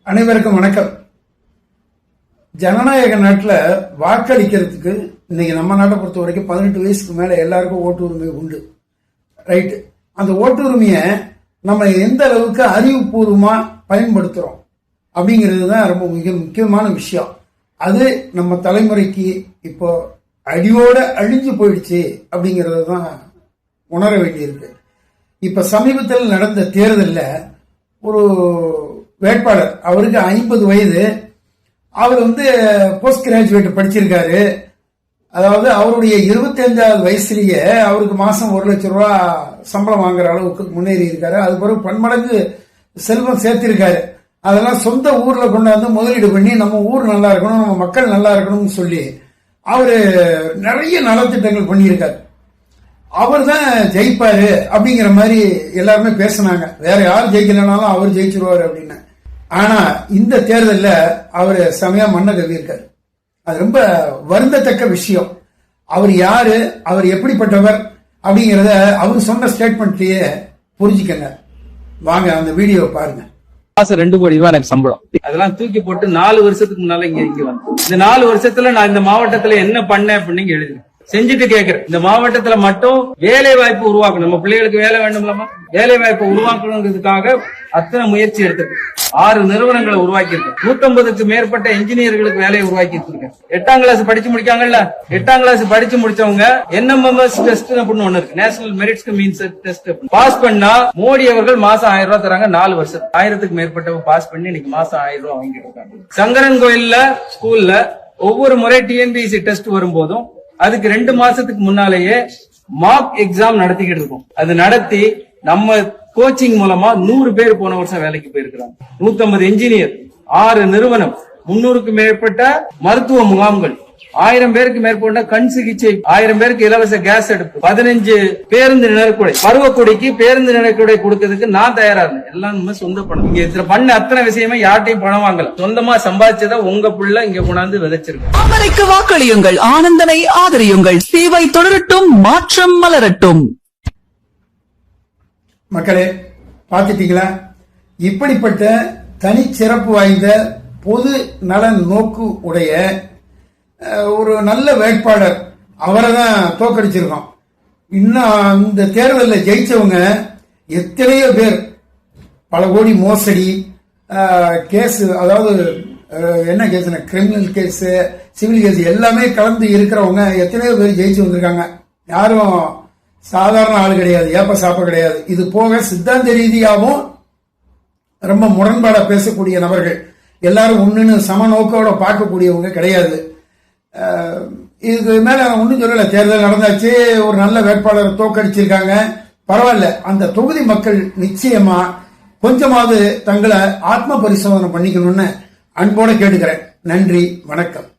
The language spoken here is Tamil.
அனைவருக்கும் வணக்கம். ஜனநாயக நாட்டில் வாக்களிக்கிறதுக்கு இன்னைக்கு நம்ம நாட்டை பொறுத்த வரைக்கும் 18 வயசுக்கு மேல எல்லாருக்கும் ஓட்டு உரிமை உண்டு. ரைட்டு. அந்த ஓட்டு உரிமையை நம்ம எந்த அளவுக்கு அறிவுபூர்வமா பயன்படுத்துறோம் அப்படிங்கிறது தான் ரொம்ப மிக முக்கியமான விஷயம். அது நம்ம தலைமுறைக்கு இப்போ அடியோட அழிஞ்சு போயிடுச்சு அப்படிங்கிறது தான் உணர வேண்டியிருக்கு. இப்ப சமீபத்தில் நடந்த தேர்தலில் ஒரு வேட்பாளர், அவருக்கு 50 வயது, அவர் போஸ்ட் கிராஜுவேட் படிச்சிருக்காரு. அதாவது அவருடைய 25வது வயசுலயே அவருக்கு மாசம் 1 லட்சம் ரூபாய் சம்பளம் வாங்குற அளவுக்கு முன்னேறி இருக்காரு. அது பிறகு பன்மடங்கு செல்வம் சேர்த்திருக்காரு. அதெல்லாம் சொந்த ஊர்ல கொண்டாந்து முதலீடு பண்ணி நம்ம ஊர் நல்லா இருக்கணும், நம்ம மக்கள் நல்லா இருக்கணும்னு சொல்லி அவரு நிறைய நலத்திட்டங்கள் பண்ணியிருக்காரு. அவர் தான் ஜெயிப்பாரு அப்படிங்கிற மாதிரி எல்லாருமே பேசினாங்க. வேற யார் ஜெயிக்கலனாலும் அவர் ஜெயிச்சிருவாரு அப்படின்னு. ஆனா இந்த தேர்தலில் அவர் செமையா மண்ண கவ்வியிருக்காரு. அது ரொம்ப வருந்தத்தக்க விஷயம். அவர் யாரு, அவர் எப்படிப்பட்டவர் அப்படிங்கிறத அவர் சொன்ன ஸ்டேட்மெண்ட்லயே புரிஞ்சுக்கங்க. வாங்க அந்த வீடியோவை பாருங்க. மாசம் 2 கோடி ரூபாய் எனக்கு சம்பளம். அதெல்லாம் தூக்கி போட்டு 4 வருஷத்துக்கு முன்னால இங்க வந்து இந்த 4 வருஷத்துல நான் இந்த மாவட்டத்துல என்ன பண்ணேன் அப்படின்னு எழுதுறேன். செஞ்சுட்டு கேக்குறேன், இந்த மாவட்டத்துல மட்டும் வேலை வாய்ப்பு உருவாக்கணும். நம்ம பிள்ளைகளுக்கு வேலை வேண்டும்லாமா? வேலை வாய்ப்பு உருவாக்கணுங்கிறதுக்காக அத்தனை முயற்சி எடுத்திருக்கேன். 6 நிறுவனங்களை உருவாக்கி இருக்கேன். 150க்கு மேற்பட்ட இன்ஜினியர்களுக்கு வேலையை உருவாக்கி இருக்கேன். 8ஆம் கிளாஸ் படிச்சு முடிக்காங்கல்ல, 8ஆம் கிளாஸ் படிச்சு முடிச்சவங்க NMMS டெஸ்ட் அப்படின்னு ஒண்ணு இருக்கு, national merits means test. Pass பண்ணா மோடி அவர்கள் மாசம் 1000 ரூபாய் தராங்க. 4 வருஷம் 1000க்கு மேற்பட்டவங்க பாஸ் பண்ணி இன்னைக்கு மாசம் 1000 ரூபாய் வாங்கிட்டு இருக்காங்க. சங்கரன் கோயில்ல ஸ்கூல்ல ஒவ்வொரு முறை TNPSC டெஸ்ட் வரும்போதும் அதுக்கு 2 மாசத்துக்கு முன்னாலேயே மார்க் எக்ஸாம் நடத்திக்கிட்டு இருக்கோம். அது நடத்தி நம்ம கோச்சிங் மூலமா 100 பேர் போன வருஷம் வேலைக்கு போயிருக்கிறாங்க. 150 இன்ஜினியர், 6 நிறுவனம், 300க்கு மேற்பட்ட மருத்துவ முகாம்கள், 1000 பேருக்கு மேற்பட்ட கண் சிகிச்சை, 1000 பேருக்கு இலவச கேஸ் அடுப்பு, 15 பேருந்து நிழற்குடை, பருவக்குடிக்கு பேருந்து நிழற்குடை கொடுக்கிறதுக்கு நான் தயாரா இருந்தேன். எல்லாம் நம்ம சொந்த பணம். இங்க பண்ண அத்தனை விஷயமே யார்ட்டையும் பணம் வாங்கல, சொந்தமா சம்பாதிச்சதை உங்க புள்ள இங்க கொண்டாந்து விதைச்சிருக்கு. அமரைக்கு வாக்களியுங்கள், ஆனந்தனை ஆதரியுங்கள், சேவை தொடரட்டும், மாற்றம் மலரட்டும். மக்களே, பார்த்துட்டீங்களா? இப்படிப்பட்ட தனிச்சிறப்பு வாய்ந்த பொது நலன் நோக்கு உடைய ஒரு நல்ல வேட்பாளர், அவரை தான் தோக்கடிச்சிருக்கோம். இன்னும் இந்த தேர்தலில் ஜெயிச்சவங்க எத்தனையோ பேர் பல கோடி மோசடி கேஸ், அதாவது என்ன case, criminal case, civil case எல்லாமே கலந்து இருக்கிறவங்க எத்தனையோ பேர் ஜெயிச்சு வந்திருக்காங்க. யாரும் சாதாரண ஆள் கிடையாது, ஏப்ப சாப்ப கிடையாது. இது போக சித்தாந்த ரீதியாகவும் ரொம்ப முரண்பாடா பேசக்கூடிய நபர்கள், எல்லாரும் ஒண்ணுன்னு சம நோக்கோட பார்க்கக்கூடியவங்க கிடையாது. இதுக்கு மேல ஒன்னும் சொல்லல. தேர்தல் நடந்தாச்சு, ஒரு நல்ல வேட்பாளர் தோக்கடிச்சிருக்காங்க, பரவாயில்ல. அந்த தொகுதி மக்கள் நிச்சயமா கொஞ்சமாவது தங்களை ஆத்ம பரிசோதனை பண்ணிக்கணும்னு அன்போட கேட்டுக்கிறேன். நன்றி, வணக்கம்.